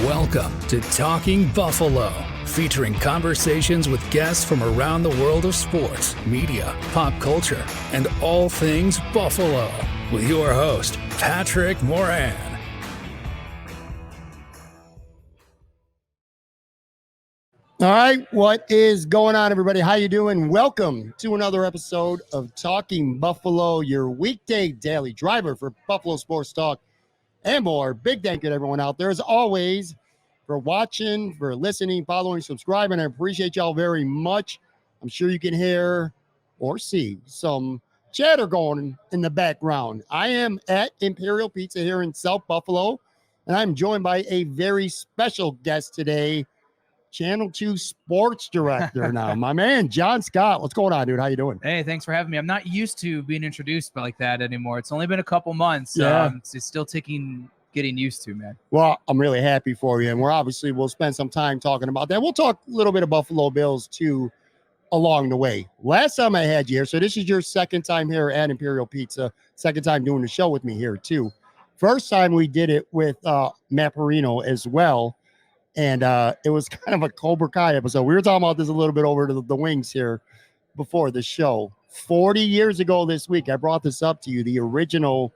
Welcome to Talking Buffalo, featuring conversations with guests from around the world of sports, media, pop culture, and all things Buffalo. With your host, Patrick Moran. All right, what is going on, everybody? How you doing? Welcome to another episode of Talking Buffalo, your weekday daily driver for Buffalo Sports Talk and more. Big thank you to everyone out there, as always, for watching, for listening, following, subscribing. I appreciate y'all very much. I'm sure you can hear or see some chatter going in the background. I am at Imperial Pizza here in South Buffalo, and I'm joined by a very special guest today, Channel 2 Sports Director now, my man, Jon Scott. What's going on, dude? How you doing? Hey, thanks for having me. I'm not used to being introduced like that anymore. It's only been a couple months. Yeah. It's still getting used to, man. Well, I'm really happy for you, and we'll spend some time talking about that. We'll talk a little bit of Buffalo Bills, too, along the way. Last time I had you here, so this is your second time here at Imperial Pizza, second time doing the show with me here, too. First time we did it with Matt Perino as well. And it was kind of a Cobra Kai episode. We were talking about this a little bit over to the wings here before the show. 40 years ago this week, I brought this up to you. The original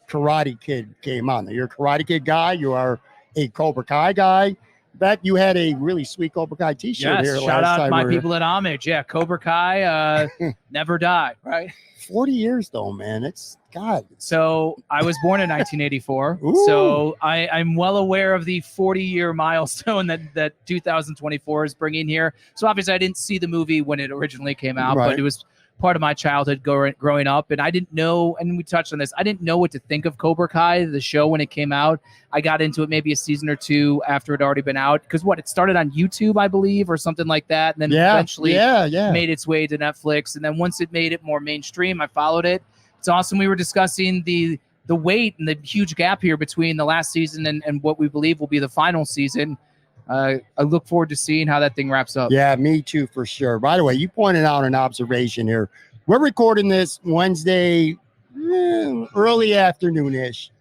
Karate Kid came on. You're a Karate Kid guy. You are a Cobra Kai guy. In fact, you had a really sweet Cobra Kai t-shirt here. Shout out my people at Homage. Yeah, Cobra Kai, never die, right? 40 years, though, man. It's God. So I was born in 1984. So I'm well aware of the 40-year milestone that 2024 is bringing here. So obviously I didn't see the movie when it originally came out, but it was part of my childhood growing up. And I didn't know, and we touched on this, I didn't know what to think of Cobra Kai, the show, when it came out. I got into it maybe a season or two after it had already been out. Because it started on YouTube, I believe, or something like that. And then eventually made its way to Netflix. And then once it made it more mainstream, I followed it. It's awesome. We were discussing the weight and the huge gap here between the last season and what we believe will be the final season. I look forward to seeing how that thing wraps up. Yeah, me too, for sure. By the way, you pointed out an observation here. We're recording this Wednesday, early afternoon-ish.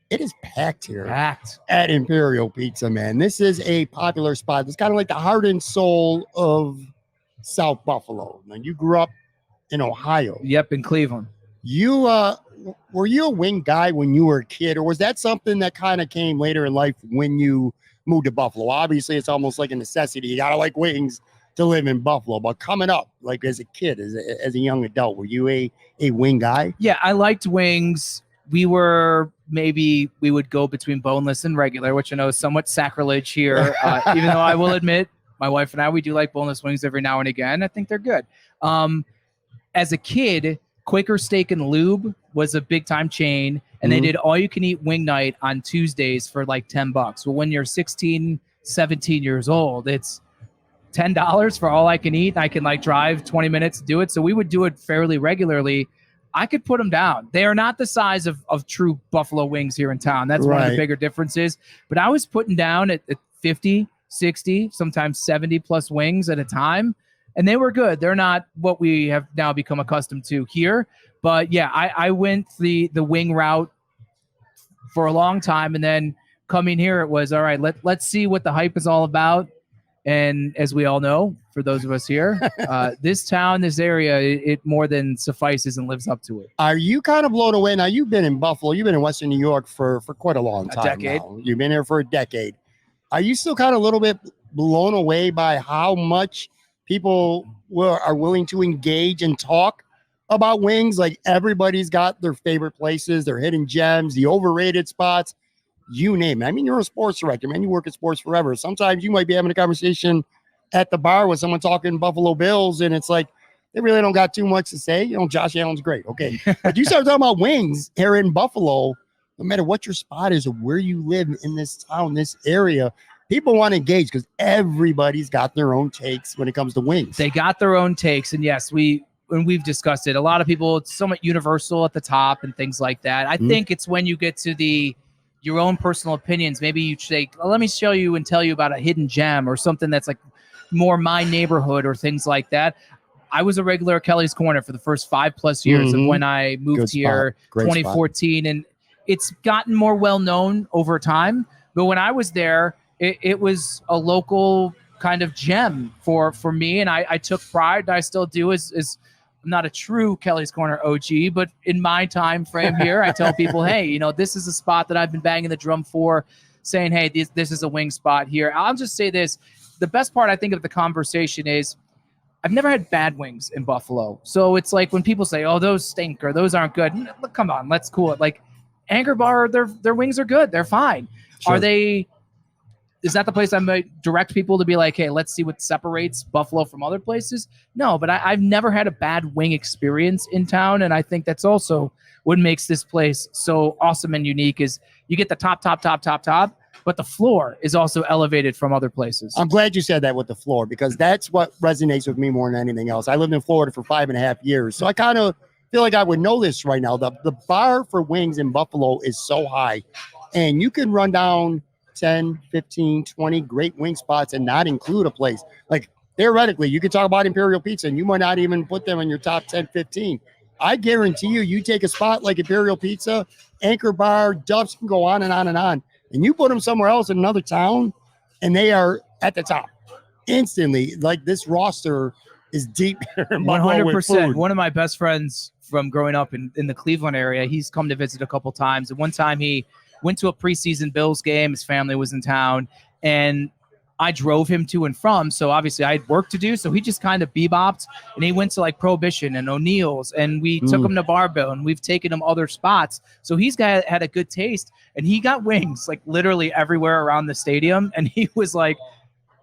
It is packed here at Imperial Pizza, man. This is a popular spot. It's kind of like the heart and soul of South Buffalo. Now, you grew up in Ohio. Yep, in Cleveland. You were you a wing guy when you were a kid, or was that something that kind of came later in life when you moved to Buffalo? Obviously, it's almost like a necessity. You gotta like wings to live in Buffalo. But coming up, like as a kid, as a young adult, were you a wing guy? Yeah, I liked wings. We would go between boneless and regular, which I know is somewhat sacrilege here. Even though I will admit, my wife and I, we do like boneless wings every now and again. I think they're good. As a kid, Quaker Steak and Lube was a big time chain, and they did all you can eat wing night on Tuesdays for like $10. Well, when you're 16, 17 years old, it's $10 for all I can eat. I can drive 20 minutes to do it. So we would do it fairly regularly. I could put them down. They are not the size of true Buffalo wings here in town. That's one of the bigger differences. But I was putting down at 50, 60, sometimes 70 plus wings at a time. And they were good. They're not what we have now become accustomed to here. But yeah, I went the wing route for a long time. And then coming here, it was, all right, let's see what the hype is all about. And as we all know, for those of us here, this town, this area, it more than suffices and lives up to it. Are you kind of blown away? Now, you've been in Buffalo. You've been in Western New York for quite a long time. A decade. Now. You've been here for a decade. Are you still kind of a little bit blown away by how much people are willing to engage and talk about wings? Like, everybody's got their favorite places, their hidden gems, the overrated spots, you name it. I mean, you're a sports director, man. You work at sports forever. Sometimes you might be having a conversation at the bar with someone talking Buffalo Bills, and it's like they really don't got too much to say. You know, Josh Allen's great. Okay. But you start talking about wings here in Buffalo, no matter what your spot is or where you live in this town, this area, people want to engage because everybody's got their own takes when it comes to wings. They got their own takes. And yes, when we've discussed it, a lot of people, it's somewhat universal at the top and things like that. I think it's when you get to your own personal opinions. Maybe you say, let me show you and tell you about a hidden gem or something that's like more my neighborhood or things like that. I was a regular at Kelly's Corner for the first 5+ years of when I moved here, 2014. And it's gotten more well-known over time. But when I was there, it was a local kind of gem for me, and I took pride, and I still do. Is I'm not a true Kelly's Corner OG, but in my time frame here, I tell people, hey, you know, this is a spot that I've been banging the drum for, saying, hey, this is a wing spot here. I'll just say this. The best part, I think, of the conversation is I've never had bad wings in Buffalo. So it's like when people say, oh, those stink or those aren't good. Look, come on, let's cool it. Like Anchor Bar, their wings are good. They're fine. Sure. Is that the place I might direct people to be like, hey, let's see what separates Buffalo from other places? No, but I've never had a bad wing experience in town. And I think that's also what makes this place so awesome and unique is you get the top, but the floor is also elevated from other places. I'm glad you said that with the floor, because that's what resonates with me more than anything else. I lived in Florida for 5.5 years, so I kind of feel like I would know this right now. The bar for wings in Buffalo is so high, and you can run down 10, 15, 20 great wing spots and not include a place. Like theoretically, you could talk about Imperial Pizza and you might not even put them in your top 10, 15. I guarantee you take a spot like Imperial Pizza, Anchor Bar, Duff's, can go on and on and on. And you put them somewhere else in another town and they are at the top instantly. Like this roster is deep. 100%. One of my best friends from growing up in the Cleveland area, he's come to visit a couple times. And one time he went to a preseason Bills game. His family was in town, and I drove him to and from. So obviously I had work to do. So he just kind of bebopped, and he went to like Prohibition and O'Neill's, and we took him to Barbell, and we've taken him other spots. So had a good taste, and he got wings like literally everywhere around the stadium. And he was like,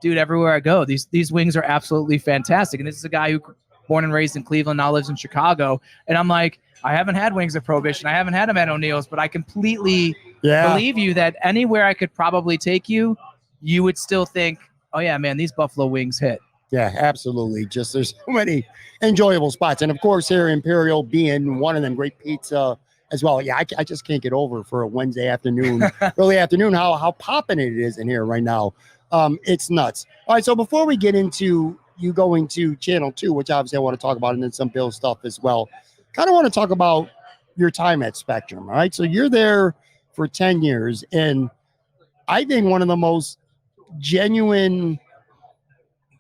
dude, everywhere I go, these wings are absolutely fantastic. And this is a guy who born and raised in Cleveland, now lives in Chicago. And I'm like, I haven't had wings at Prohibition. I haven't had them at O'Neill's, but I completely believe you that anywhere I could probably take you, you would still think, oh yeah, man, these Buffalo wings hit. Yeah, absolutely. Just there's so many enjoyable spots. And of course here Imperial being one of them, great pizza as well. Yeah, I just can't get over for a Wednesday afternoon, early afternoon, how popping it is in here right now. It's nuts. All right, so before we get into you going to Channel 2, which obviously I want to talk about, and then some Bill stuff as well, kind of want to talk about your time at Spectrum. All right, so you're there for 10 years, and I think one of the most genuine,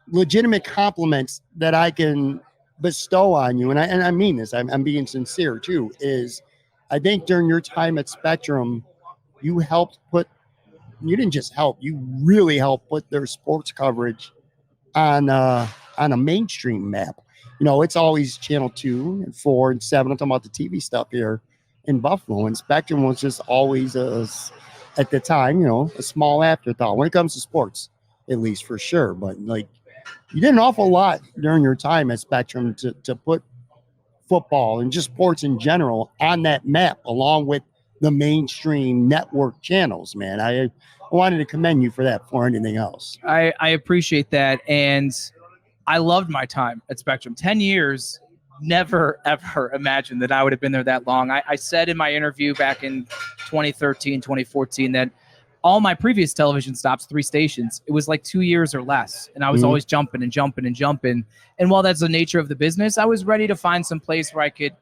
legitimate compliments that I can bestow on you, and I mean this, I'm being sincere too, is I think during your time at Spectrum, you didn't just help, you really helped put their sports coverage on a mainstream map. You know, it's always Channel 2 and 4 and 7. I'm talking about the TV stuff here in Buffalo. And Spectrum was just always, at the time, you know, a small afterthought when it comes to sports, at least for sure. But, like, you did an awful lot during your time at Spectrum to put football and just sports in general on that map, along with the mainstream network channels, man. I wanted to commend you for that for anything else. I appreciate that. And I loved my time at Spectrum. 10 years, never, ever imagined that I would have been there that long. I said in my interview back in 2013, 2014, that all my previous television stops, 3 stations, it was like 2 years or less. And I was always jumping. And while that's the nature of the business, I was ready to find some place where I could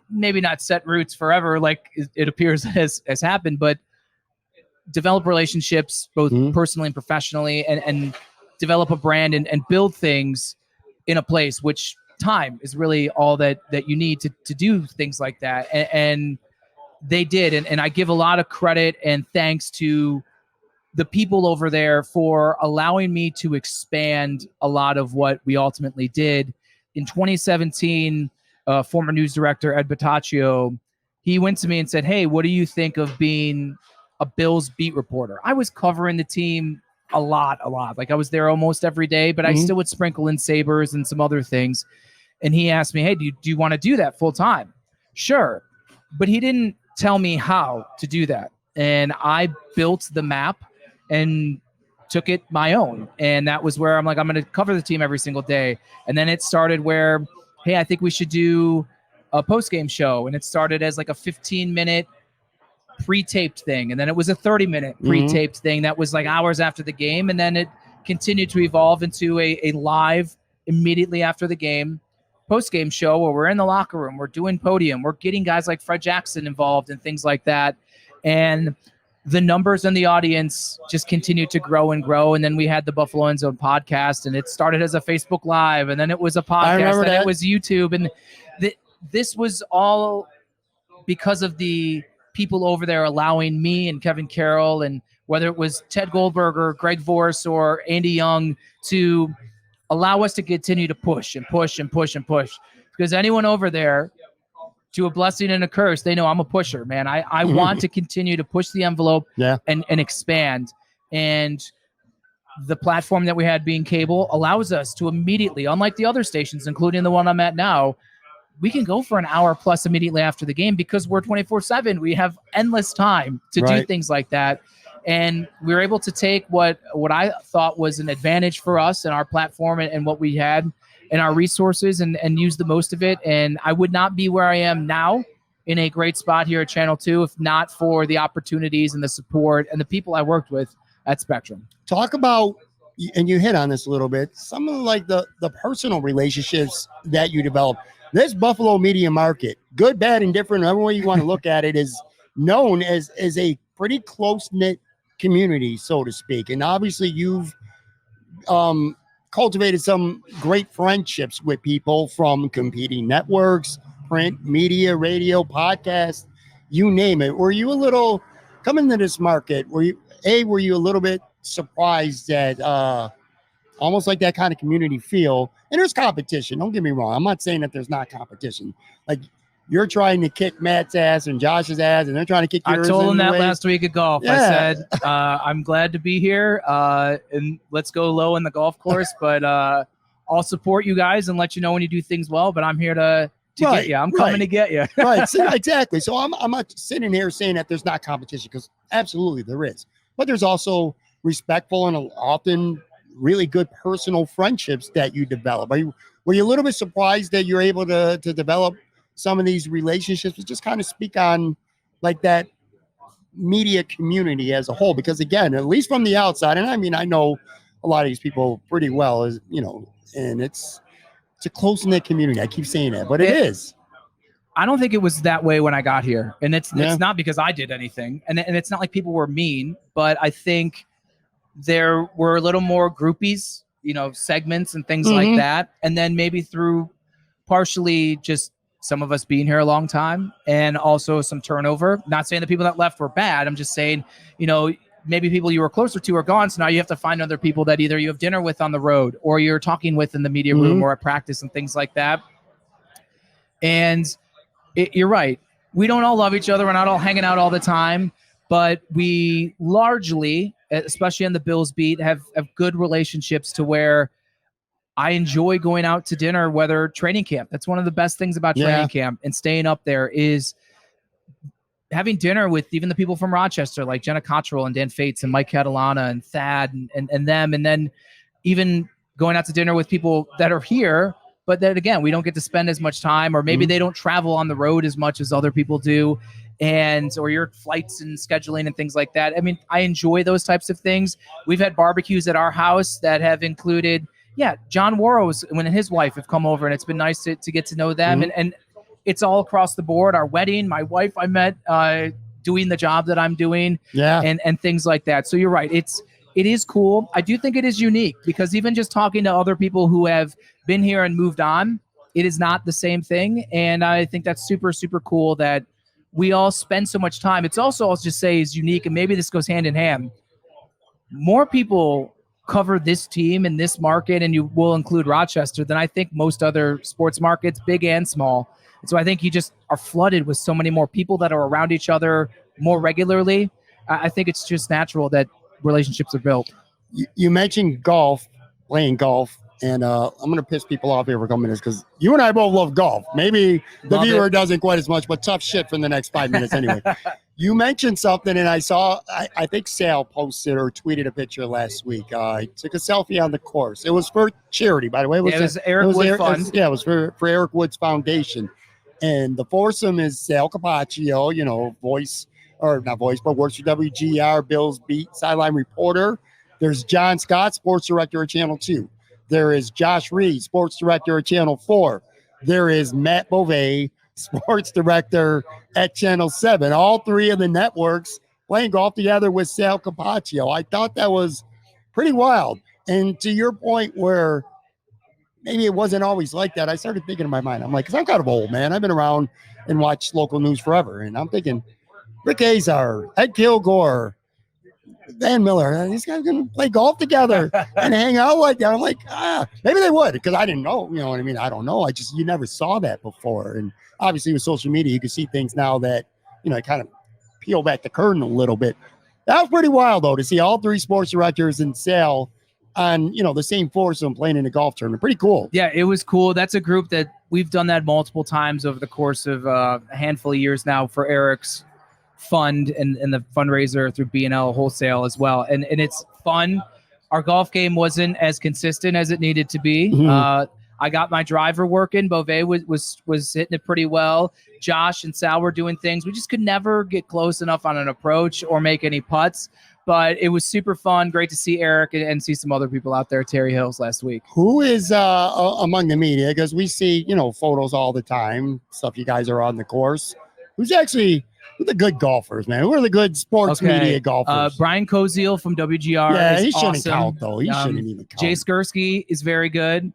maybe not set roots forever, like it appears has happened, but develop relationships, both personally and professionally, and develop a brand and build things in a place, which time is really all that you need to do things like that. And they did. And I give a lot of credit and thanks to the people over there for allowing me to expand a lot of what we ultimately did. In 2017, former news director Ed Bataccio, he went to me and said, hey, what do you think of being a Bills beat reporter? I was covering the team a lot. Like I was there almost every day, but I still would sprinkle in Sabres and some other things. And he asked me, hey, do you want to do that full time? Sure. But he didn't tell me how to do that. And I built the map and took it my own. And that was where I'm like, I'm going to cover the team every single day. And then it started where, hey, I think we should do a post-game show. And it started as like a 15-minute pre-taped thing. And then it was a 30-minute pre-taped thing that was like hours after the game. And then it continued to evolve into a live immediately after the game post-game show where we're in the locker room, we're doing podium, we're getting guys like Fred Jackson involved and things like that. And the numbers and the audience just continued to grow and grow. And then we had the Buffalo End Zone podcast, and it started as a Facebook Live, and then it was a podcast, and it was YouTube. And this was all because of the people over there allowing me and Kevin Carroll, and whether it was Ted Goldberger, Greg Vorse, or Andy Young, to allow us to continue to push and push and push and push. Because anyone over there, to a blessing and a curse, they know I'm a pusher, man. I want to continue to push the envelope and expand. And the platform that we had, being cable, allows us to immediately, unlike the other stations, including the one I'm at now, we can go for an hour plus immediately after the game because we're 24/7. We have endless time to do things like that. And we were able to take what I thought was an advantage for us and our platform and what we had and our resources and use the most of it. And I would not be where I am now in a great spot here at Channel 2 if not for the opportunities and the support and the people I worked with at Spectrum. Talk about, and you hit on this a little bit, some of like the personal relationships that you develop. This Buffalo media market, good, bad, and different, however way you want to look at it, is known as a pretty close-knit community, so to speak. And obviously you've cultivated some great friendships with people from competing networks, print, media, radio, podcast, you name it. Were you a little, coming to this market, were you a little bit surprised at almost like that kind of community feel? And there's competition, don't get me wrong. I'm not saying that there's not competition. Like, you're trying to kick Matt's ass and Josh's ass, and they're trying to kick yours. I told him that last week at golf. I said, I'm glad to be here, and let's go low in the golf course, but I'll support you guys and let you know when you do things well, but I'm here to get you. I'm coming to get you. Right, so, exactly. So I'm not sitting here saying that there's not competition, because absolutely there is. But there's also respectful and often really good personal friendships that you develop. Were you a little bit surprised that you're able to develop some of these relationships, but just kind of speak on like that media community as a whole? Because again, at least from the outside, and I mean, I know a lot of these people pretty well, as you know, and it's a close-knit community. I keep saying that, but it is. I don't think it was that way when I got here. And it's not because I did anything. And it's not like people were mean, but I think there were a little more groupies, segments and things like that. And then maybe through partially just some of us being here a long time and also some turnover. Not saying the people that left were bad. I'm just saying, maybe people you were closer to are gone. So now you have to find other people that either you have dinner with on the road or you're talking with in the media room or at practice and things like that. And you're right. We don't all love each other. We're not all hanging out all the time, but we largely, especially on the Bills beat, have good relationships to where I enjoy going out to dinner, whether training camp. That's one of the best things about training camp and staying up there is having dinner with even the people from Rochester, like Jenna Cottrell and Dan Fates and Mike Catalana and Thad and them. And then even going out to dinner with people that are here, but then again, we don't get to spend as much time, or maybe they don't travel on the road as much as other people do. Or your flights and scheduling and things like that. I mean, I enjoy those types of things. We've had barbecues at our house that have included, John Warrows and his wife have come over, and it's been nice to get to know them. And it's all across the board. Our wedding, my wife I met doing the job that I'm doing, and things like that. So you're right. It is cool. I do think it is unique because even just talking to other people who have been here and moved on, it is not the same thing. And I think that's super, super cool that we all spend so much time. It's also, I'll just say, is unique, and maybe this goes hand in hand. More people cover this team in this market, and you will include Rochester, than I think most other sports markets, big and small. And so I think you just are flooded with so many more people that are around each other more regularly. I think it's just natural that relationships are built. You mentioned golf, playing golf. And I'm going to piss people off here for a couple minutes because you and I both love golf. Maybe the viewer doesn't quite as much, but tough shit for the next 5 minutes anyway. You mentioned something, and I saw, I think Sal posted or tweeted a picture last week. I took a selfie on the course. It was for charity, by the way. It was Eric Wood Fund. It was for Eric Wood's foundation. And the foursome is Sal Capaccio, works for WGR, Bills Beat, sideline reporter. There's Jon Scott, sports director at Channel 2. There is Josh Reed, sports director at Channel 4. There is Matt Beauvais, sports director at Channel 7. All three of the networks playing golf together with Sal Capaccio. I thought that was pretty wild. And to your point where maybe it wasn't always like that, I started thinking in my mind, I'm like, because I'm kind of old, man. I've been around and watched local news forever. And I'm thinking, Rick Azar, Ed Kilgore, Van Miller, these guys going to play golf together and hang out like that. I'm like, maybe they would, because I didn't know. You know what I mean? I don't know. You never saw that before. And obviously with social media, you can see things now that, kind of peel back the curtain a little bit. That was pretty wild, though, to see all three sports directors and Sal on, the same foursome playing in a golf tournament. Pretty cool. Yeah, it was cool. That's a group that we've done that multiple times over the course of a handful of years now for Eric's fund and the fundraiser through B&L Wholesale as well. And it's fun. Our golf game wasn't as consistent as it needed to be. Mm-hmm. I got my driver working. Beauvais was hitting it pretty well. Josh and Sal were doing things. We just could never get close enough on an approach or make any putts. But it was super fun. Great to see Eric and see some other people out there. Terry Hills last week. Who is among the media? Because we see, photos all the time, stuff you guys are on the course. Who's the good golfers, man? Who are the good sports media golfers? Brian Koziel from WGR. Yeah, he shouldn't awesome. count, though. He shouldn't even count. Jay Skursky is very good.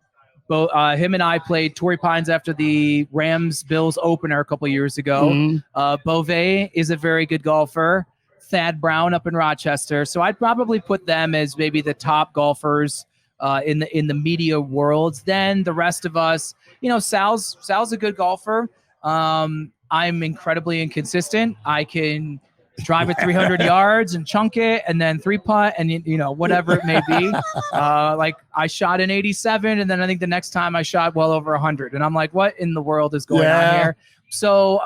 Him and I played Torrey Pines after the Rams-Bills opener a couple of years ago. Mm-hmm. Beauvais is a very good golfer. Thad Brown up in Rochester. So I'd probably put them as maybe the top golfers in the media world. Then the rest of us, Sal's a good golfer. I'm incredibly inconsistent. I can drive it 300 yards and chunk it and then 3-putt and, whatever it may be. Like I shot an 87 and then I think the next time I shot well over 100. And I'm like, what in the world is going on here? So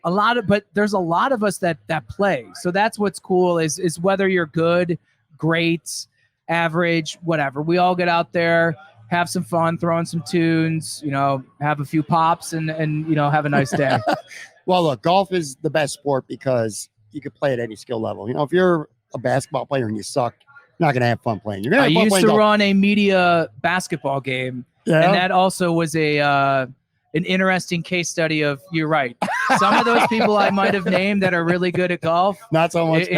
but there's a lot of us that play. So that's what's cool is whether you're good, great, average, whatever. We all get out there, have some fun, throwing some tunes, have a few pops and have a nice day. Well, look, golf is the best sport because you can play at any skill level. If you're a basketball player and you suck, you're not going to have fun playing. You're going to have fun playing golf. I used to run a media basketball game, and that also was an interesting case study of, you're right. Some of those people I might have named that are really good at golf. Not so much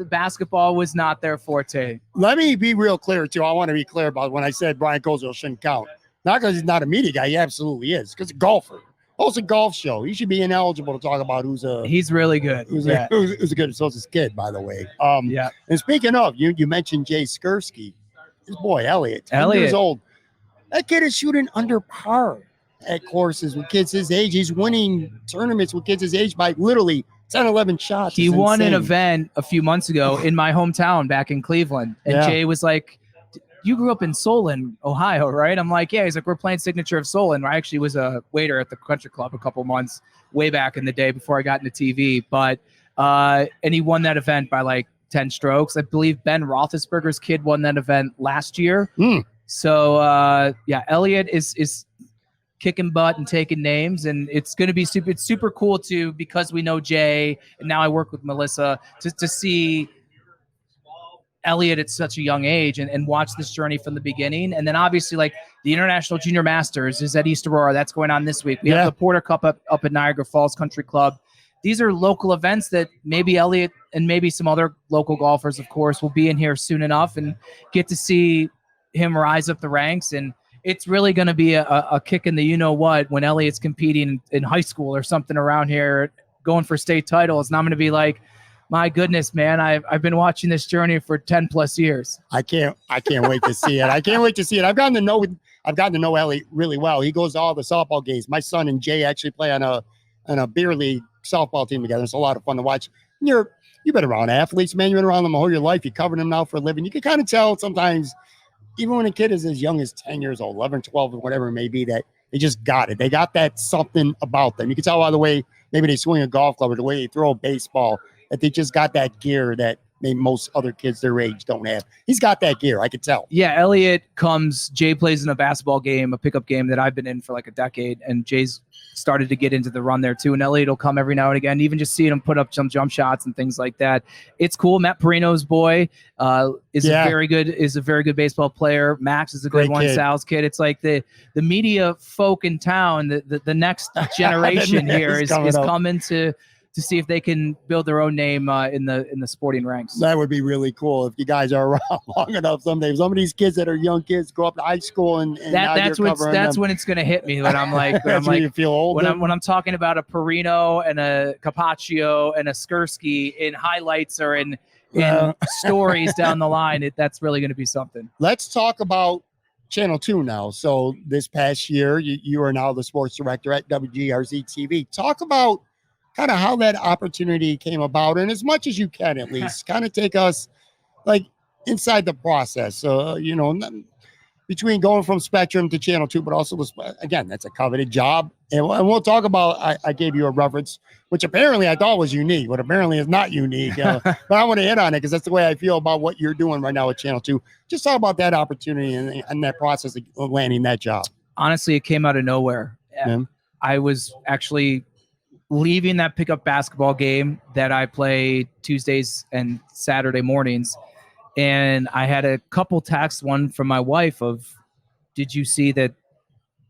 basketball was not their forte. Let me be real clear, too. I want to be clear about when I said Brian Koziel shouldn't count. Not because he's not a media guy. He absolutely is. Because a golfer. Hosts a golf show. He should be ineligible to talk about he's really good. Who's a good associate kid, by the way. And speaking of, you mentioned Jay Skursky. His boy, Elliot, 10 years old. That kid is shooting under par at courses with kids his age. He's winning tournaments with kids his age by literally 10, 11 shots. He won an event a few months ago in my hometown back in Cleveland. And Jay was like, you grew up in Solon, Ohio, right? I'm like, yeah. He's like, we're playing Signature of Solon. I actually was a waiter at the country club a couple months way back in the day before I got into TV. But and he won that event by like 10 strokes. I believe Ben Roethlisberger's kid won that event last year. So Elliot is kicking butt and taking names, and it's going to be super cool too, because we know Jay and now I work with Melissa to see Elliot at such a young age and watch this journey from the beginning. And then obviously like the International Junior Masters is at East Aurora. That's going on this week. We have the Porter Cup up at Niagara Falls Country Club. These are local events that maybe Elliot and maybe some other local golfers, of course, will be in here soon enough and get to see him rise up the ranks. And it's really going to be a kick in the you-know-what when Elliot's competing in high school or something around here going for state titles. And I'm going to be like, my goodness, man, I've been watching this journey for 10 plus years. I can't wait to see it. I can't wait to see it. I've gotten to know Elliot really well. He goes to all the softball games. My son and Jay actually play on a beer league softball team together. It's a lot of fun to watch. You've been around athletes, man. You've been around them all your life. You cover them now for a living. You can kind of tell sometimes, even when a kid is as young as 10 years old, 11, 12, or whatever it may be, that they just got it. They got that something about them. You can tell by the way maybe they swing a golf club or the way they throw a baseball, that they just got that gear that maybe most other kids their age don't have. He's got that gear. I could tell. Yeah, Elliot Jay plays in a basketball game, a pickup game that I've been in for like a decade, and Jay's started to get into the run there too. And Elliot will come every now and again, even just seeing him put up some jump shots and things like that. It's cool. Matt Perino's boy is a very good baseball player. Max is a good one. Kid. Sal's kid. It's like the media folk in town, the next generation here is coming to to see if they can build their own name in the sporting ranks. That would be really cool if you guys are around long enough someday. Some of these kids that are young kids grow up in high school and that's when it's going to hit me when I'm like you feel old when I'm talking about a Perino and a Capaccio and a Skursky in highlights or in stories down the line. That's really going to be something. Let's talk about Channel 2 now. So this past year, you are now the sports director at WGRZ-TV. Talk about kind of how that opportunity came about, and as much as you can, at least, kind of take us like inside the process. So, between going from Spectrum to Channel 2, but also, again, that's a coveted job. And we'll talk about, I gave you a reference, which apparently I thought was unique, but apparently is not unique. But I want to hit on it because that's the way I feel about what you're doing right now at Channel 2. Just talk about that opportunity and that process of landing that job. Honestly, it came out of nowhere. Yeah. I was actually leaving that pickup basketball game that I play Tuesdays and Saturday mornings. And I had a couple texts, one from my wife of, did you see that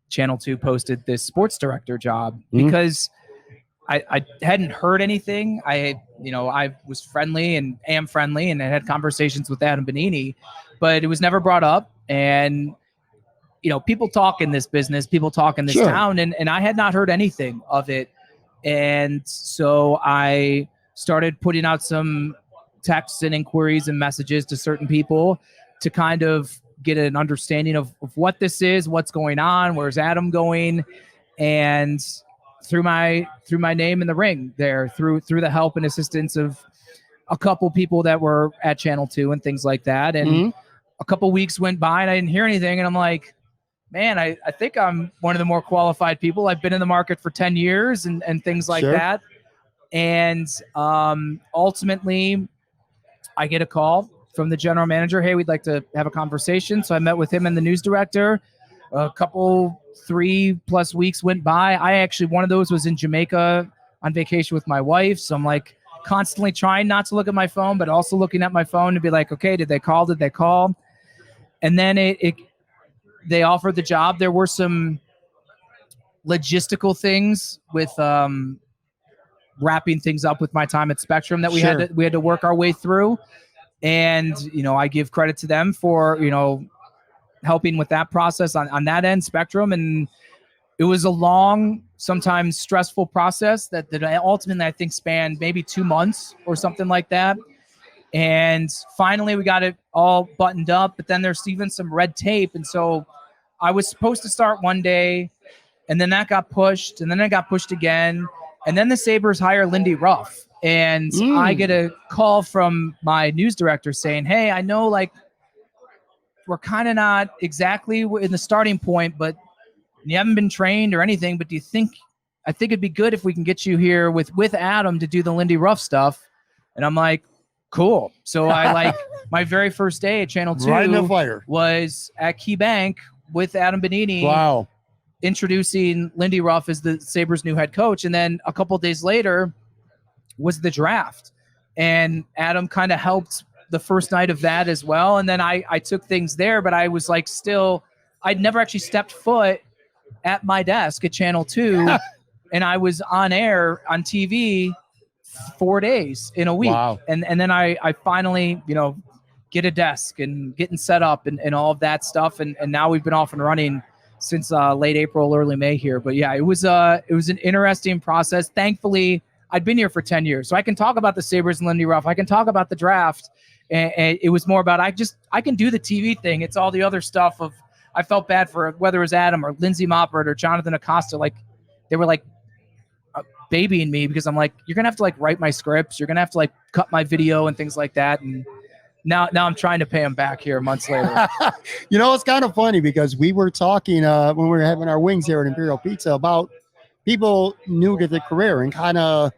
Channel 2 posted this sports director job? Because I hadn't heard anything. I was friendly and am friendly and I had conversations with Adam Benini, but it was never brought up. And, people talk in this business, people talk in this town, and I had not heard anything of it. And so I started putting out some texts and inquiries and messages to certain people to kind of get an understanding of what this is, what's going on, where's Adam going, and through my name in the ring there, through the help and assistance of a couple people that were at Channel 2 and things like that. And a couple weeks went by and I didn't hear anything, and I'm like, man, I think I'm one of the more qualified people. I've been in the market for 10 years and things like that. And ultimately, I get a call from the general manager. Hey, we'd like to have a conversation. So I met with him and the news director. A couple 3+ weeks went by. One of those was in Jamaica on vacation with my wife. So I'm like constantly trying not to look at my phone, but also looking at my phone to be like, okay, did they call? Did they call? And then they offered the job. There were some logistical things with wrapping things up with my time at Spectrum that we had to work our way through. And, I give credit to them for, helping with that process on that end, Spectrum. And it was a long, sometimes stressful process that ultimately I think spanned maybe 2 months or something like that. And finally we got it all buttoned up, but then there's even some red tape. And so I was supposed to start one day, and then that got pushed, and then it got pushed again. And then the Sabres hire Lindy Ruff. And I get a call from my news director saying, hey, I know we're kind of not exactly in the starting point, but you haven't been trained or anything, but I think it'd be good if we can get you here with Adam to do the Lindy Ruff stuff. And I'm like, cool. So I my very first day at Channel 2 right in the fire was at Key Bank with Adam Benini. Wow. Introducing Lindy Ruff as the Sabres' new head coach. And then a couple of days later was the draft. And Adam kind of helped the first night of that as well. And then I took things there, but I was I'd never actually stepped foot at my desk at Channel 2. And I was on air on TV 4 days in a week. Wow. And then I finally, get a desk and getting set up and all of that stuff. And now we've been off and running since late April, early May here. But yeah, it was an interesting process. Thankfully, I'd been here for 10 years. So I can talk about the Sabres and Lindy Ruff. I can talk about the draft. And it was more about, I can do the TV thing. It's all the other stuff of, I felt bad for whether it was Adam or Lindsey Moppert or Jonathan Acosta. They were babying me because I'm like, you're going to have to write my scripts. You're going to have to cut my video and things like that. And now I'm trying to pay them back here months later. It's kind of funny because we were talking when we were having our wings here at Imperial Pizza about people new to the career and kind of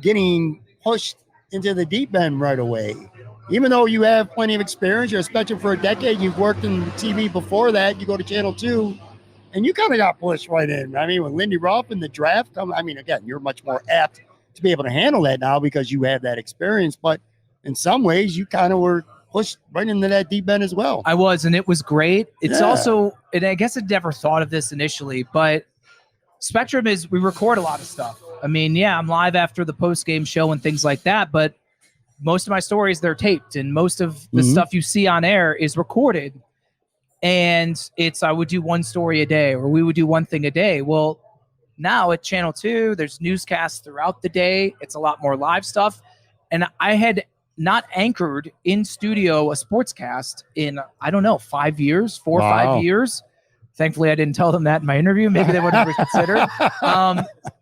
getting pushed into the deep end right away. Even though you have plenty of experience, you're a Spectrum for a decade, you've worked in TV before that, you go to Channel 2, and you kind of got pushed right in. I mean, when Lindy Ruff and the draft come, again, you're much more apt to be able to handle that now because you have that experience. But in some ways, you kind of were pushed right into that deep end as well. I was, and it was great. It's also, and I guess I'd never thought of this initially, but Spectrum we record a lot of stuff. I mean, yeah, I'm live after the post-game show and things like that, but most of my stories, they're taped, and most of the stuff you see on air is recorded. And I would do one story a day, or we would do one thing a day. Well, now at Channel 2, there's newscasts throughout the day. It's a lot more live stuff. And I had not anchored in studio a sportscast in, I don't know, 5 years, 4 or 5 years. Thankfully, I didn't tell them that in my interview. Maybe they would have reconsidered.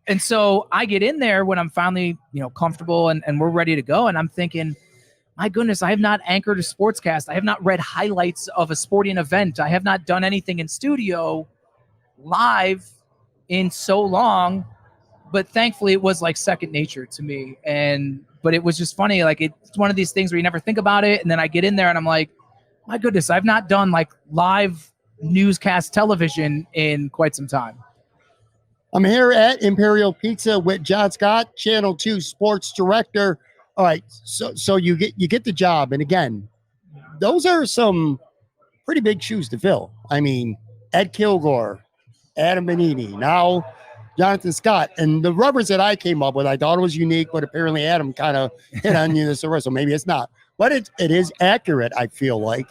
And so I get in there when I'm finally, comfortable and we're ready to go. And I'm thinking, my goodness, I have not anchored a sportscast. I have not read highlights of a sporting event. I have not done anything in studio live in so long, but thankfully it was like second nature to me. But it was just funny. Like, it's one of these things where you never think about it. And then I get in there and I'm like, my goodness, I've not done like live newscast television in quite some time. I'm here at Imperial Pizza with Jon Scott, Channel 2 sports director. All right. So you get the job. And again, those are some pretty big shoes to fill. I mean, Ed Kilgore, Adam Benini, now Jonathan Scott, and the rubbers that I came up with, I thought it was unique, but apparently Adam kind of hit on you this already, so maybe it's not. But it is accurate, I feel like.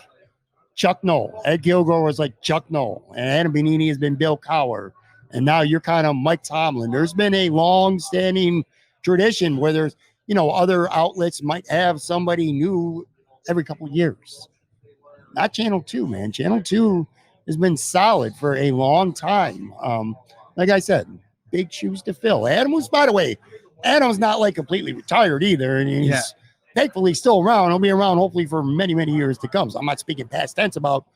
Chuck Noll. Ed Kilgore was like Chuck Noll, and Adam Benini has been Bill Cowher, and now you're kind of Mike Tomlin. There's been a long-standing tradition where there's, other outlets might have somebody new every couple of years. Not Channel 2, man. Channel 2 has been solid for a long time. Like I said, big shoes to fill. Adam's not like completely retired either, and he's thankfully still around. He'll be around hopefully for many, many years to come. So I'm not speaking past tense about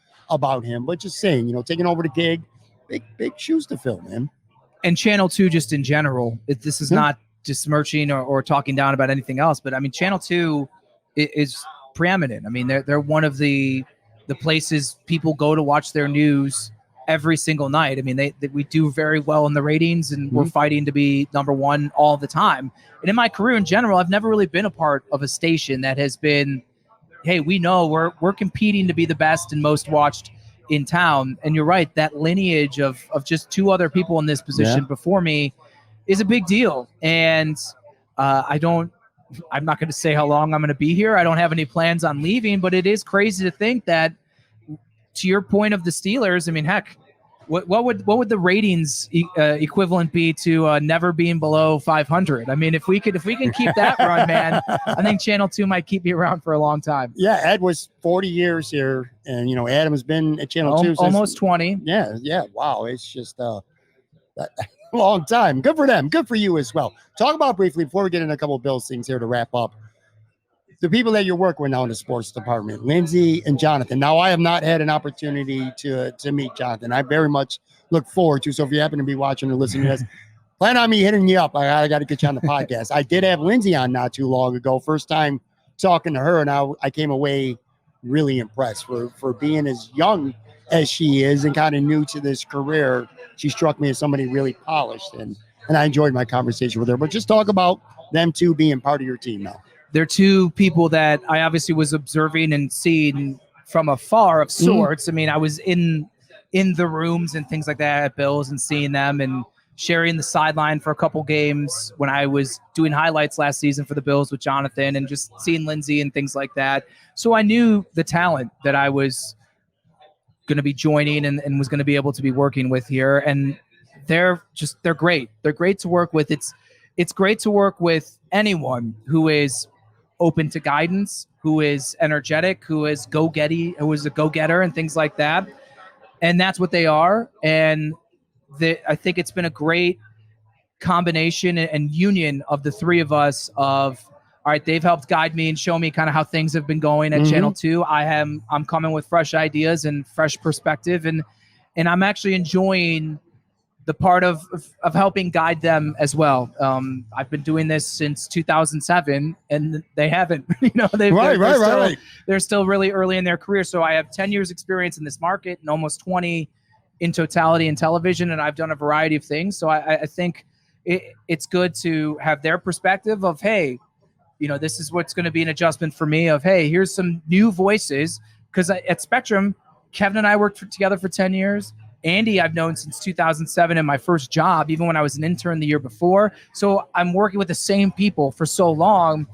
him, but just saying, taking over the gig, big shoes to fill, man. And Channel 2 just in general, this is not besmirching or talking down about anything else, but I mean, Channel 2 is preeminent. I mean, they're one of the places people go to watch their news every single night. I mean, we do very well in the ratings, and we're fighting to be number one all the time. And in my career in general, I've never really been a part of a station that has been, hey, we know we're competing to be the best and most watched in town. And you're right, that lineage of just two other people in this position before me is a big deal. And I'm not going to say how long I'm going to be here. I don't have any plans on leaving, but it is crazy to think that, to your point of the Steelers, I mean, heck, what would the ratings equivalent be to never being below 500? I mean, if we can keep that run, man, I think Channel 2 might keep me around for a long time. Yeah, Ed was 40 years here, and Adam has been at Channel 2 since almost 20. Yeah. Wow, it's just a long time. Good for them. Good for you as well. Talk about briefly before we get into a couple of Bills things here to wrap up. The people that you're working with now in the sports department, Lindsay and Jonathan. Now, I have not had an opportunity to meet Jonathan. I very much look forward to. So if you happen to be watching or listening to this, plan on me hitting you up. I got to get you on the podcast. I did have Lindsay on not too long ago. First time talking to her, and I came away really impressed for being as young as she is and kind of new to this career. She struck me as somebody really polished, and I enjoyed my conversation with her. But just talk about them two being part of your team now. They're two people that I obviously was observing and seeing from afar of sorts. I mean, I was in the rooms and things like that at Bills and seeing them and sharing the sideline for a couple games when I was doing highlights last season for the Bills with Jonathan, and just seeing Lindsay and things like that. So I knew the talent that I was going to be joining and was going to be able to be working with here. And they're great. They're great to work with. It's great to work with anyone who is open to guidance, who is energetic, who is a go-getter and things like that. And that's what they are. And I think it's been a great combination and union of the three of us of, all right, they've helped guide me and show me kind of how things have been going at Channel 2. I'm coming with fresh ideas and fresh perspective, and I'm actually enjoying the part of helping guide them as well. I've been doing this since 2007, and they haven't. They're still really early in their career. So I have 10 years experience in this market and almost 20 in totality in television, and I've done a variety of things. So I think it's good to have their perspective of, hey, this is what's going to be an adjustment for me of, hey, here's some new voices. Because at Spectrum, Kevin and I worked together for 10 years. Andy, I've known since 2007 in my first job, even when I was an intern the year before. So I'm working with the same people for so long.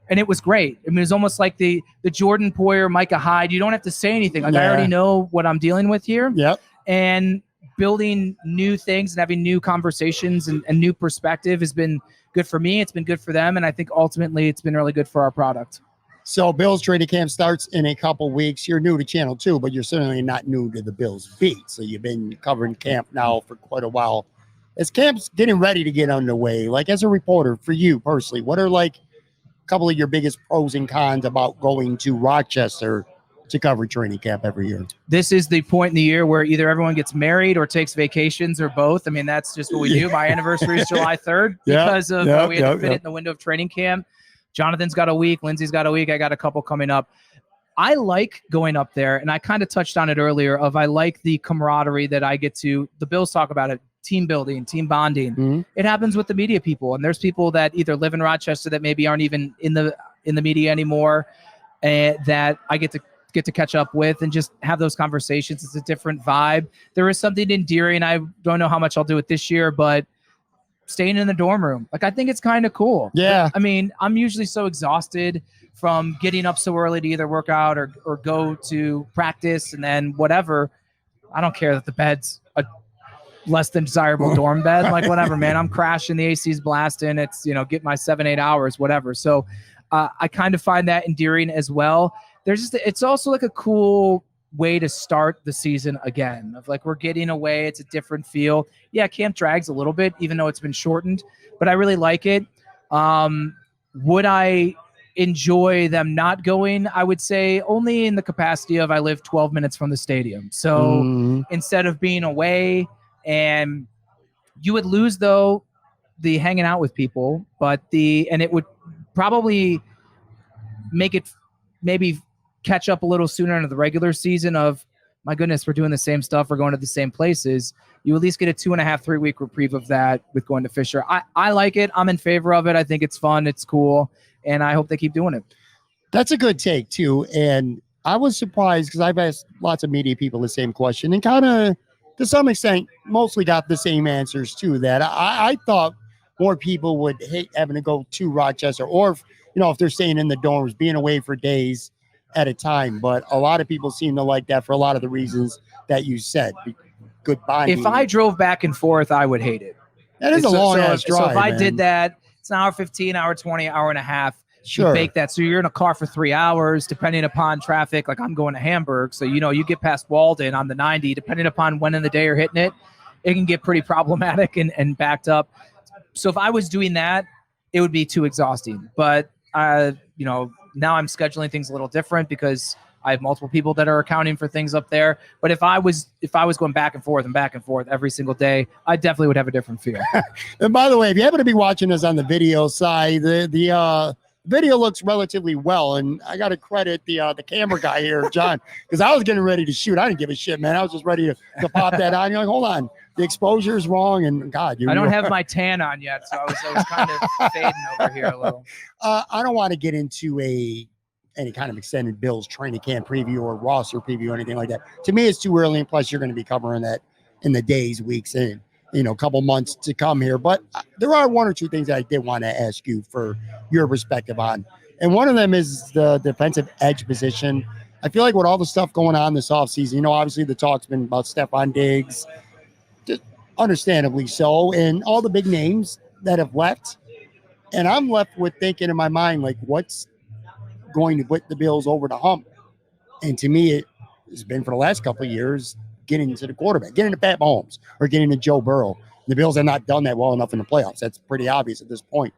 And it was great. I mean, it was almost like the Jordan Poyer, Micah Hyde. You don't have to say anything. Like, I already know what I'm dealing with here. Yep. And building new things and having new conversations and new perspective has been good for me. It's been good for them. And I think ultimately it's been really good for our product. So Bills training camp starts in a couple weeks. You're new to Channel 2, but you're certainly not new to the Bills beat. So you've been covering camp now for quite a while. As camp's getting ready to get underway, like as a reporter, for you personally, what are like a couple of your biggest pros and cons about going to Rochester to cover training camp every year? This is the point in the year where either everyone gets married or takes vacations or both. I mean, that's just what we do. My anniversary is July 3rd because of we had to fit it in the window of training camp. Jonathan's got a week. Lindsay's got a week. I got a couple coming up. I like going up there, and I kind of touched on it earlier, I like the camaraderie that I get to. The Bills talk about it. Team building, team bonding. Mm-hmm. It happens with the media people, and there's people that either live in Rochester that maybe aren't even in the media anymore, that I get to catch up with and just have those conversations. It's a different vibe. There is something endearing. I don't know how much I'll do it this year, but staying in the dorm room, like I think it's kind of cool. Yeah. I mean, I'm usually so exhausted from getting up so early to either work out or go to practice and then whatever. I don't care that the bed's a less than desirable dorm bed, like whatever, man. I'm crashing, the AC's blasting. It's, get my 7-8 hours, whatever. So I kind of find that endearing as well. It's also like a cool way to start the season again, of like, we're getting away. It's a different feel. Yeah. Camp drags a little bit, even though it's been shortened, but I really like it. Would I enjoy them not going? I would say only in the capacity of I live 12 minutes from the stadium. So instead of being away, and you would lose though the hanging out with people, and it would probably make it maybe catch up a little sooner into the regular season of, my goodness, we're doing the same stuff, we're going to the same places. You at least get a 2.5-3 week reprieve of that with going to Fisher. I like it. I'm in favor of it. I think it's fun. It's cool. And I hope they keep doing it. That's a good take too. And I was surprised because I've asked lots of media people the same question and kind of, to some extent, mostly got the same answers to that. I thought more people would hate having to go to Rochester, or if they're staying in the dorms, being away for days at a time. But a lot of people seem to like that for a lot of the reasons that you said. Good bonding. If I drove back and forth, I would hate it. That is a long ass drive. So if I did that, it's an hour 15, hour 20, hour and a half. Sure. You bake that. So you're in a car for 3 hours, depending upon traffic. Like I'm going to Hamburg. So, you get past Walden on the 90, depending upon when in the day you're hitting it, it can get pretty problematic and backed up. So if I was doing that, it would be too exhausting. But, now I'm scheduling things a little different because I have multiple people that are accounting for things up there. But if I was going back and forth every single day, I definitely would have a different feel. And by the way, if you happen to be watching us on the video side, the video looks relatively well, and I got to credit the camera guy here, John, because I was getting ready to shoot. I didn't give a shit, man. I was just ready to pop that on. You're like, hold on, the exposure is wrong, and God, I don't have my tan on yet, so I was kind of fading over here a little. I don't want to get into any kind of extended Bills training camp preview or roster preview or anything like that. To me, it's too early, and plus, you're going to be covering that in the days, weeks, and a couple months to come here. But there are one or two things that I did want to ask you for your perspective on. And one of them is the defensive edge position. I feel like with all the stuff going on this offseason, obviously the talk's been about Stephon Diggs, understandably so, and all the big names that have left. And I'm left with thinking in my mind, like, what's going to put the Bills over the hump? And to me, it has been for the last couple of years, getting to the quarterback, getting to Pat Mahomes or getting to Joe Burrow. The Bills have not done that well enough in the playoffs. That's pretty obvious at this point.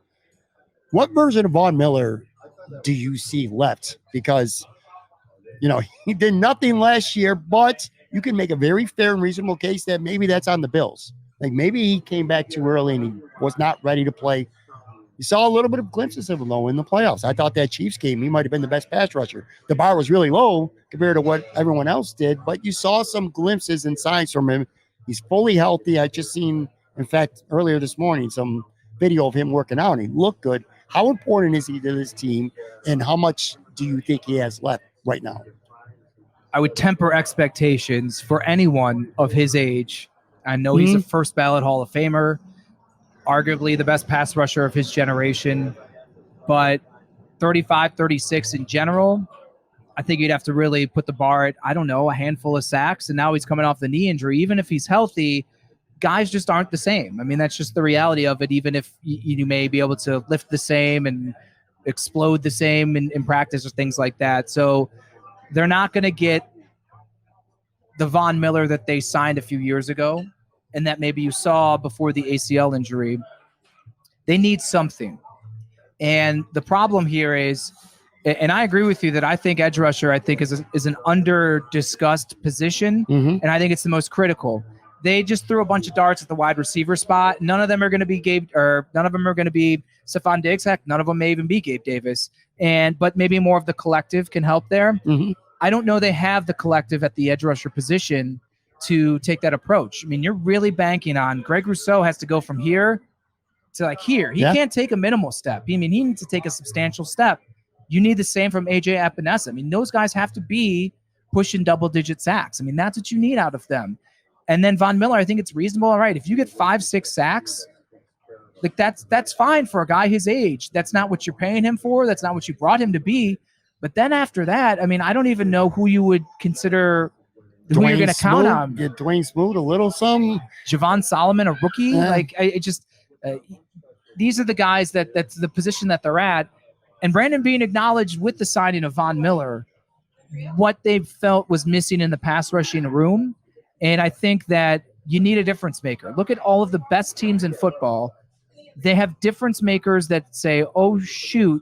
What version of Von Miller do you see left? Because, he did nothing last year, but you can make a very fair and reasonable case that maybe that's on the Bills. Like maybe he came back too early and he was not ready to play. You saw a little bit of glimpses of him, though, in the playoffs. I thought that Chiefs game, he might have been the best pass rusher. The bar was really low compared to what everyone else did, but you saw some glimpses and signs from him. He's fully healthy. I just seen, in fact, earlier this morning, some video of him working out, and he looked good. How important is he to this team, and how much do you think he has left right now? I would temper expectations for anyone of his age. I know he's a first ballot Hall of Famer, arguably the best pass rusher of his generation, but 35, 36 in general, I think you'd have to really put the bar at, I don't know, a handful of sacks. And now he's coming off the knee injury. Even if he's healthy, guys just aren't the same. I mean, that's just the reality of it, even if you may be able to lift the same and explode the same in practice or things like that. So they're not going to get the Von Miller that they signed a few years ago and that maybe you saw before the ACL injury. They need something. And the problem here is, and I agree with you that I think edge rusher, is an under-discussed position, and I think it's the most critical. They just threw a bunch of darts at the wide receiver spot. None of them are going to be none of them are going to be Stephon Diggs. Heck, none of them may even be Gabe Davis. But maybe more of the collective can help there. I don't know they have the collective at the edge rusher position to take that approach. I mean, you're really banking on Greg Rousseau has to go from here to like here. He can't take a minimal step. I mean, he needs to take a substantial step. You need the same from AJ Epinesa. I mean, those guys have to be pushing double-digit sacks. I mean, that's what you need out of them. And then Von Miller, I think it's reasonable. All right, if you get 5-6 sacks, like that's fine for a guy his age. That's not what you're paying him for. That's not what you brought him to be. But then after that, I mean, I don't even know who you would consider who you're going to count on. Get Dwayne Smoot a little something. Javon Solomon, a rookie. Like these are the guys that's the position that they're at. And Brandon Beane acknowledged with the signing of Von Miller what they felt was missing in the pass rushing room. And I think that you need a difference maker. Look at all of the best teams in football. They have difference makers that say, oh, shoot,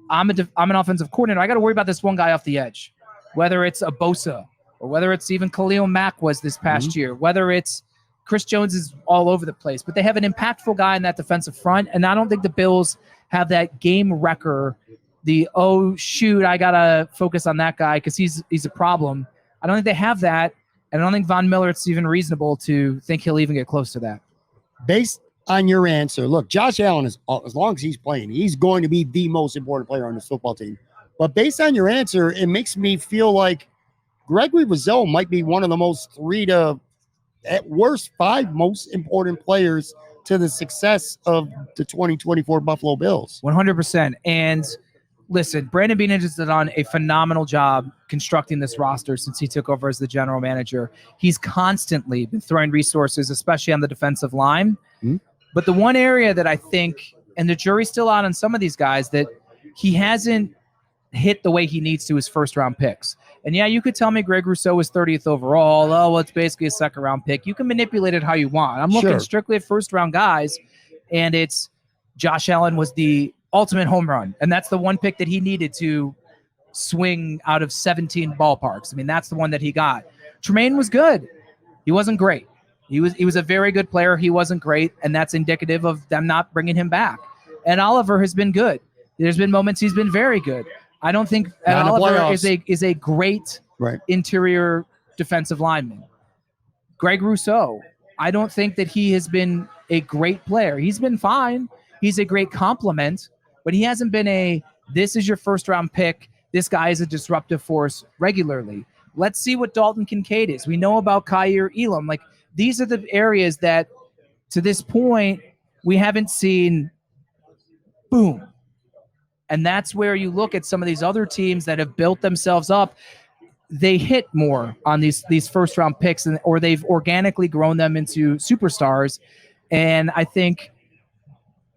I'm an offensive coordinator. I got to worry about this one guy off the edge, whether it's a Bosa or whether it's even Khalil Mack was this past year, whether it's Chris Jones is all over the place. But they have an impactful guy in that defensive front, and I don't think the Bills have that game wrecker, oh, shoot, I got to focus on that guy because he's a problem. I don't think they have that, and I don't think Von Miller, it's even reasonable to think he'll even get close to that. Based on your answer, look, Josh Allen is, as long as he's playing, he's going to be the most important player on this football team. But based on your answer, it makes me feel like Gregory Rousseau might be one of the most 3 to, at worst, 5 most important players to the success of the 2024 Buffalo Bills. 100%. And listen, Brandon Beane has done a phenomenal job constructing this roster since he took over as the general manager. He's constantly been throwing resources, especially on the defensive line. But the one area that I think, and the jury's still out on some of these guys, that he hasn't hit the way he needs to his first-round picks. And yeah, you could tell me Greg Rousseau was 30th overall. Oh, well, it's basically a second-round pick. You can manipulate it how you want. I'm looking strictly at first-round guys, and it's Josh Allen was the ultimate home run, and that's the one pick that he needed to swing out of 17 ballparks. I mean, that's the one that he got. Tremaine was good. He wasn't great. He was a very good player. He wasn't great, and that's indicative of them not bringing him back. And Oliver has been good. There's been moments he's been very good. I don't think Oliver is a great interior defensive lineman. Greg Rousseau, I don't think that he has been a great player. He's been fine. He's a great compliment, but he hasn't been this is your first round pick. This guy is a disruptive force regularly. Let's see what Dalton Kincaid is. We know about Kaiir Elam. Like, these are the areas that to this point we haven't seen boom. And that's where you look at some of these other teams that have built themselves up. They hit more on these first round picks, or they've organically grown them into superstars. And I think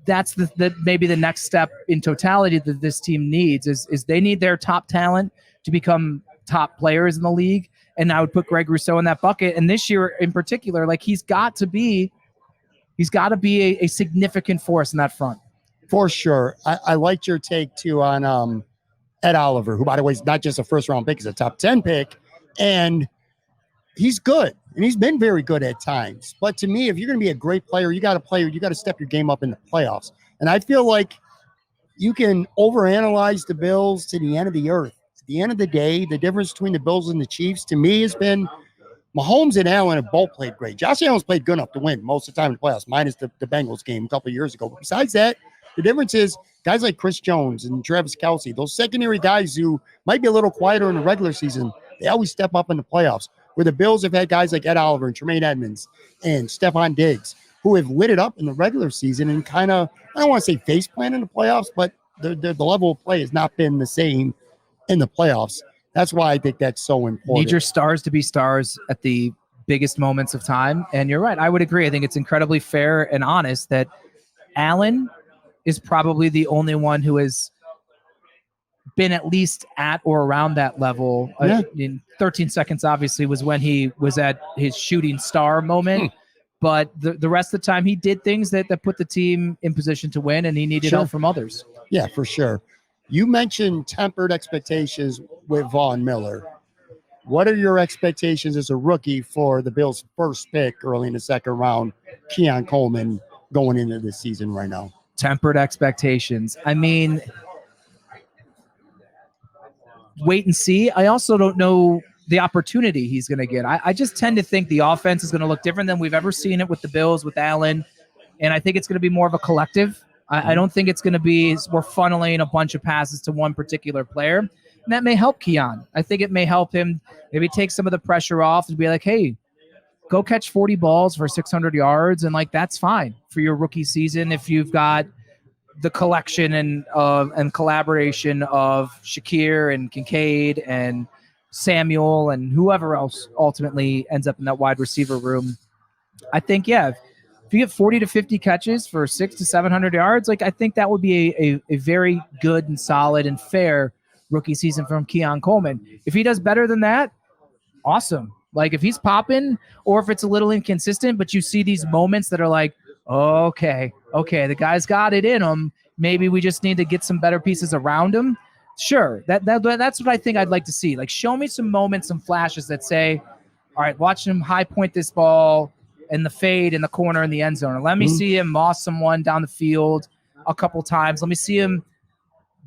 that's maybe the next step in totality that this team needs is they need their top talent to become top players in the league. And I would put Greg Rousseau in that bucket. And this year in particular, like he's got to be a significant force in that front. For sure. I liked your take too on Ed Oliver, who by the way is not just a first round pick, he's a top 10 pick. And he's good. And he's been very good at times. But to me, if you're going to be a great player, you got to step your game up in the playoffs. And I feel like you can overanalyze the Bills to the end of the earth. At the end of the day, the difference between the Bills and the Chiefs, to me, has been Mahomes and Allen have both played great. Josh Allen's played good enough to win most of the time in the playoffs, minus the Bengals game a couple of years ago. But besides that, the difference is guys like Chris Jones and Travis Kelce, those secondary guys who might be a little quieter in the regular season, they always step up in the playoffs. Where the Bills have had guys like Ed Oliver and Tremaine Edmonds and Stephon Diggs who have lit it up in the regular season and kind of, I don't want to say face plant in the playoffs, but the level of play has not been the same in the playoffs. That's why I think that's so important. Need your stars to be stars at the biggest moments of time. And you're right. I would agree. I think it's incredibly fair and honest that Allen is probably the only one who has been at least at or around that level. Yeah. In 13 seconds, obviously, was when he was at his shooting star moment. But the rest of the time, he did things that put the team in position to win, and he needed help from others. Yeah, for sure. You mentioned tempered expectations with Von Miller. What are your expectations as a rookie for the Bills' first pick early in the second round, Keon Coleman, going into this season right now? Tempered expectations. I mean, wait and see. I also don't know the opportunity he's going to get. I just tend to think the offense is going to look different than we've ever seen it with the Bills, with Allen. And I think it's going to be more of a collective. I don't think it's going to be we're funneling a bunch of passes to one particular player. And that may help Keon. I think it may help him maybe take some of the pressure off and be like, hey, go catch 40 balls for 600 yards. And like, that's fine for your rookie season if you've got the collection and collaboration of Shakir and Kincaid and Samuel and whoever else ultimately ends up in that wide receiver room. I think, yeah, if you get 40 to 50 catches for 600 to 700 yards, like I think that would be a very good and solid and fair rookie season from Keon Coleman. If he does better than that, awesome. Like if he's popping or if it's a little inconsistent, but you see these moments that are like, okay, the guy's got it in him. Maybe we just need to get some better pieces around him. Sure, that's what I think I'd like to see. Like, show me some moments, some flashes that say, all right, watch him high point this ball and the fade in the corner in the end zone. Or let me see him moss someone down the field a couple times. Let me see him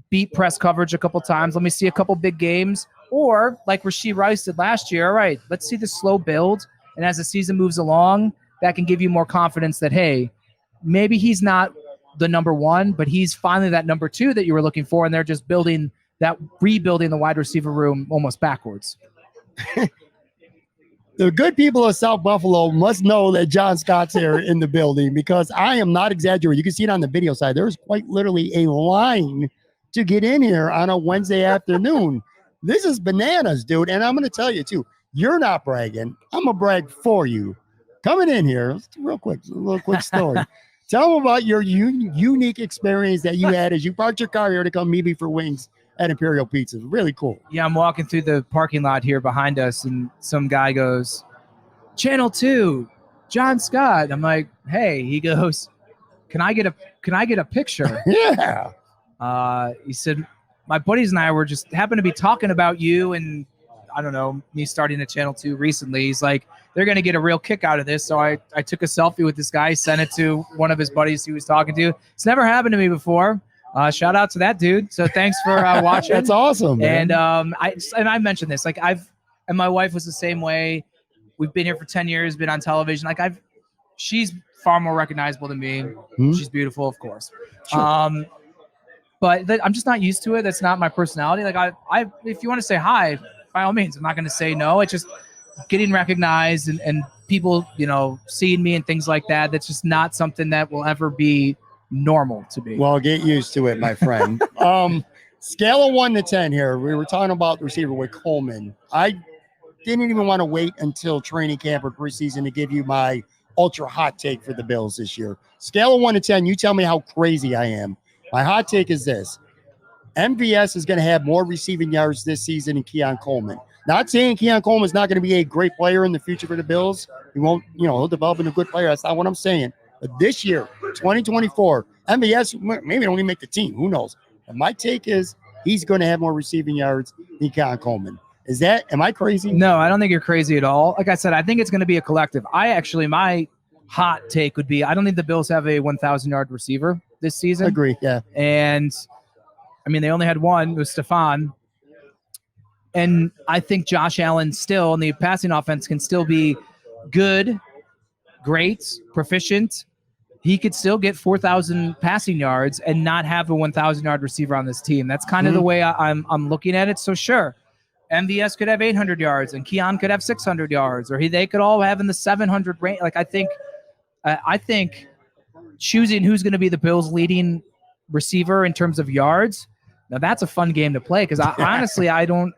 beat press coverage a couple times. Let me see a couple big games. Or like Rashee Rice did last year, all right, let's see the slow build. And as the season moves along, that can give you more confidence that, hey, maybe he's not the number one, but he's finally that number two that you were looking for. And they're just rebuilding the wide receiver room almost backwards. The good people of South Buffalo must know that Jon Scott's here in the building, because I am not exaggerating. You can see it on the video side. There's quite literally a line to get in here on a Wednesday afternoon. This is bananas, dude. And I'm going to tell you, too, you're not bragging. I'm going to brag for you. Coming in here, let's do a little quick story. Tell them about your unique experience that you had as you parked your car here to come meet me for wings at Imperial Pizza. Really cool. Yeah, I'm walking through the parking lot here behind us, and some guy goes, Channel 2, Jon Scott. I'm like, hey. He goes, can I get a picture? Yeah. He said, my buddies and I were just happened to be talking about you and I don't know, me starting at Channel 2 recently. He's like, they're going to get a real kick out of this. So I took a selfie with this guy, sent it to one of his buddies he was talking to. It's never happened to me before. Shout out to that dude. So thanks for watching. That's awesome, man. And I mentioned this, like and my wife was the same way. We've been here for 10 years, been on television. Like she's far more recognizable than me. She's beautiful, of course. Sure. But I'm just not used to it. That's not my personality. Like if you want to say hi, by all means, I'm not going to say no. It's just getting recognized and people, seeing me and things like that. That's just not something that will ever be normal to me. Well, get used to it, my friend. Scale of 1 to 10 here. We were talking about the receiver with Coleman. I didn't even want to wait until training camp or preseason to give you my ultra hot take for the Bills this year. Scale of 1 to 10. You tell me how crazy I am. My hot take is this. MVS is going to have more receiving yards this season than Keon Coleman. Not saying Keon Coleman is not going to be a great player in the future for the Bills. He won't, he'll develop into a good player. That's not what I'm saying. But this year, 2024, MVS maybe don't even make the team. Who knows? And my take is he's going to have more receiving yards than Keon Coleman. Am I crazy? No, I don't think you're crazy at all. Like I said, I think it's going to be a collective. My hot take would be, I don't think the Bills have a 1,000-yard receiver this season. Agree, yeah. And, they only had one. It was Stephon. And I think Josh Allen still, in the passing offense, can still be good, great, proficient. He could still get 4,000 passing yards and not have a 1,000-yard receiver on this team. That's kind of the way I'm looking at it. So, sure, MVS could have 800 yards and Keon could have 600 yards, or they could all have in the 700 range. Like, I think choosing who's going to be the Bills' leading receiver in terms of yards, now that's a fun game to play, because honestly, I don't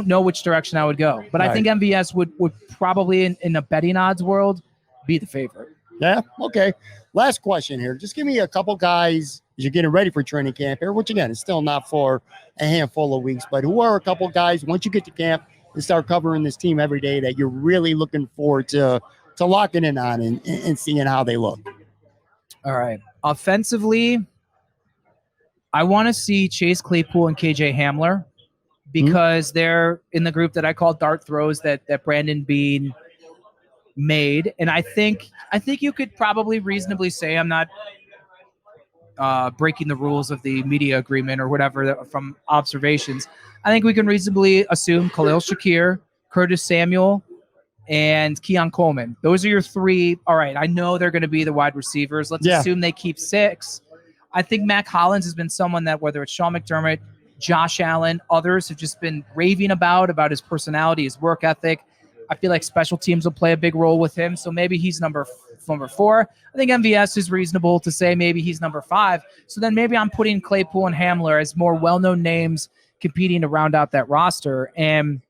know which direction I would go. But I think MVS would probably, in a betting odds world, be the favorite. Yeah, okay. Last question here. Just give me a couple guys as you're getting ready for training camp here, which, again, is still not for a handful of weeks. But who are a couple guys, once you get to camp and start covering this team every day, that you're really looking forward to locking in on and seeing how they look? All right. Offensively, I want to see Chase Claypool and KJ Hamler, because they're in the group that I call dart throws that Brandon Beane made. And I think you could probably reasonably say, I'm not breaking the rules of the media agreement or whatever from observations. I think we can reasonably assume Khalil Shakir, Curtis Samuel, and Keon Coleman. Those are your three. All right, I know they're going to be the wide receivers. Let's assume they keep 6. I think Mac Hollins has been someone that, whether it's Sean McDermott, Josh Allen, others have just been raving about his personality, his work ethic. I feel like special teams will play a big role with him. So maybe he's number 4. I think MVS is reasonable to say maybe he's number 5. So then maybe I'm putting Claypool and Hamler as more well-known names competing to round out that roster. And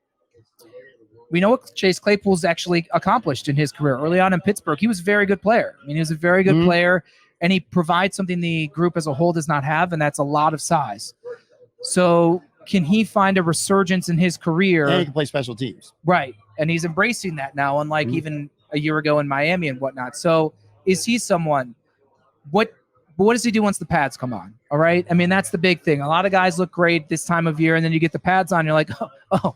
we know what Chase Claypool's actually accomplished in his career. Early on in Pittsburgh, he was a very good player. I mean, he was a very good player, and he provides something the group as a whole does not have, and that's a lot of size. So can he find a resurgence in his career? And he can play special teams. Right. And he's embracing that now, unlike even a year ago in Miami and whatnot. So is he someone? What does he do once the pads come on? All right. I mean, that's the big thing. A lot of guys look great this time of year, and then you get the pads on, you're like, oh.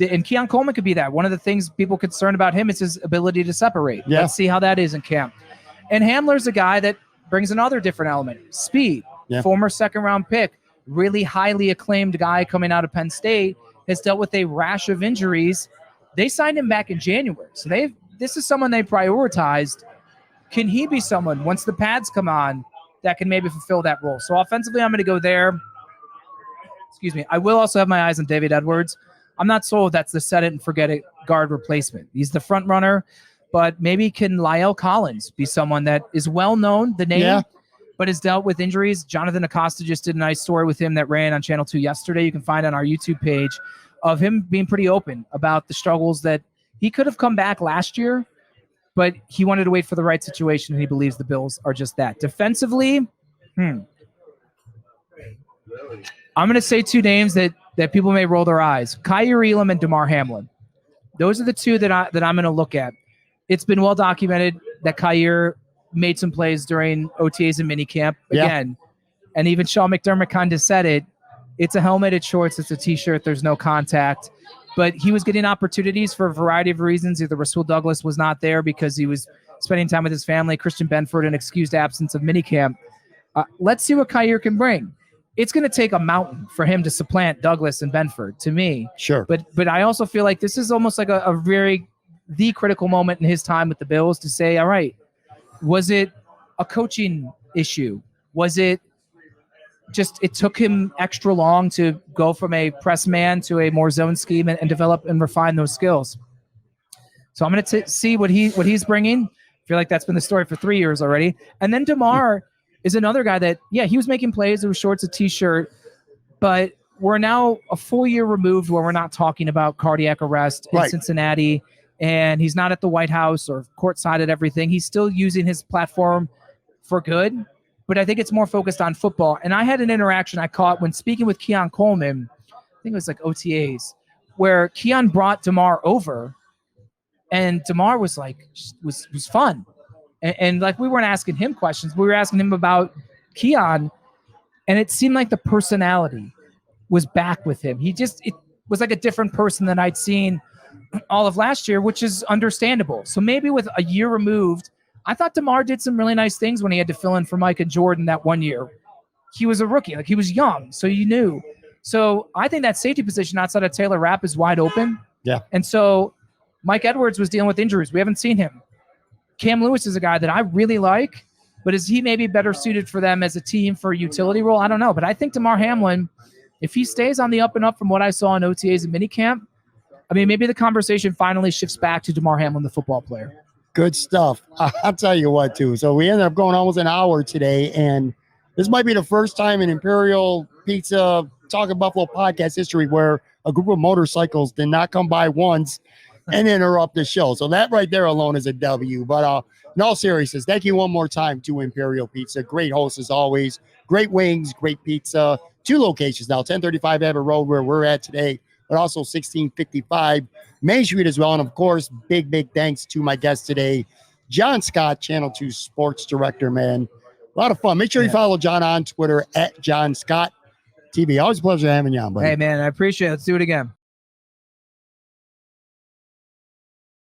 And Keon Coleman could be that. One of the things people concerned about him is his ability to separate. Yeah. Let's see how that is in camp. And Hamler's a guy that brings another different element. Speed. Yeah. Former second-round pick. Really highly acclaimed guy coming out of Penn State. Has dealt with a rash of injuries. They signed him back in January. So this is someone they prioritized. Can he be someone, once the pads come on, that can maybe fulfill that role? So offensively, I'm going to go there. Excuse me. I will also have my eyes on David Edwards. I'm not sold that's the set it and forget it guard replacement. He's the front runner, but maybe can La'el Collins be someone that is well known, the name, but has dealt with injuries? Jonathan Acosta just did a nice story with him that ran on Channel 2 yesterday. You can find on our YouTube page, of him being pretty open about the struggles that he could have come back last year, but he wanted to wait for the right situation, and he believes the Bills are just that. Defensively, I'm going to say 2 names that people may roll their eyes. Kaiir Elam and Damar Hamlin. Those are the 2 that I'm going to look at. It's been well documented that Kaiir made some plays during OTAs and minicamp. Again, and even Sean McDermott kind of said it. It's a helmet, it's shorts, it's a T-shirt, there's no contact. But he was getting opportunities for a variety of reasons. Either Rasul Douglas was not there because he was spending time with his family, Christian Benford, an excused absence of minicamp. Let's see what Kaiir can bring. It's going to take a mountain for him to supplant Douglas and Benford, to me. Sure. But I also feel like this is almost like the critical moment in his time with the Bills to say, all right, was it a coaching issue? Was it just it took him extra long to go from a press man to a more zone scheme and develop and refine those skills? So I'm going to see what he's bringing. I feel like that's been the story for 3 years already. And then Damar is another guy that, he was making plays. It was shorts, a T-shirt, but we're now a full year removed where we're not talking about cardiac arrest in Cincinnati, and he's not at the White House or courtside at everything. He's still using his platform for good, but I think it's more focused on football. And I had an interaction I caught when speaking with Keon Coleman, I think it was like OTAs, where Keon brought Damar over, and Damar was like, was fun. And like, we weren't asking him questions. We were asking him about Keon, and it seemed like the personality was back with him. It was like a different person than I'd seen all of last year, which is understandable. So maybe with a year removed, I thought Damar did some really nice things when he had to fill in for Mike and Jordan that one year. He was a rookie. Like, he was young, so you knew. So I think that safety position outside of Taylor Rapp is wide open. Yeah. And so Mike Edwards was dealing with injuries. We haven't seen him. Cam Lewis is a guy that I really like, but is he maybe better suited for them as a team for a utility role? I don't know. But I think Damar Hamlin if he stays on the up and up from what I saw in OTAs and minicamp, I mean, maybe the conversation finally shifts back to DeMar Hamlin, the football player. Good stuff. I'll tell you what, too. So we ended up going almost an hour today, and this might be the first time in Imperial Pizza Talking Buffalo podcast history where a group of motorcycles did not come by once and interrupt the show. So that right there alone is a W. But in all seriousness, thank you one more time to Imperial Pizza. Great host as always. Great wings, great pizza. 2 locations now, 1035 Abbott Road where we're at today, but also 1655 Main Street as well. And of course, big thanks to my guest today, Jon Scott, Channel 2 Sports Director, man. A lot of fun. Make sure you follow Jon on Twitter at Jon Scott TV. Always a pleasure having you on, buddy. Hey, man, I appreciate it. Let's do it again.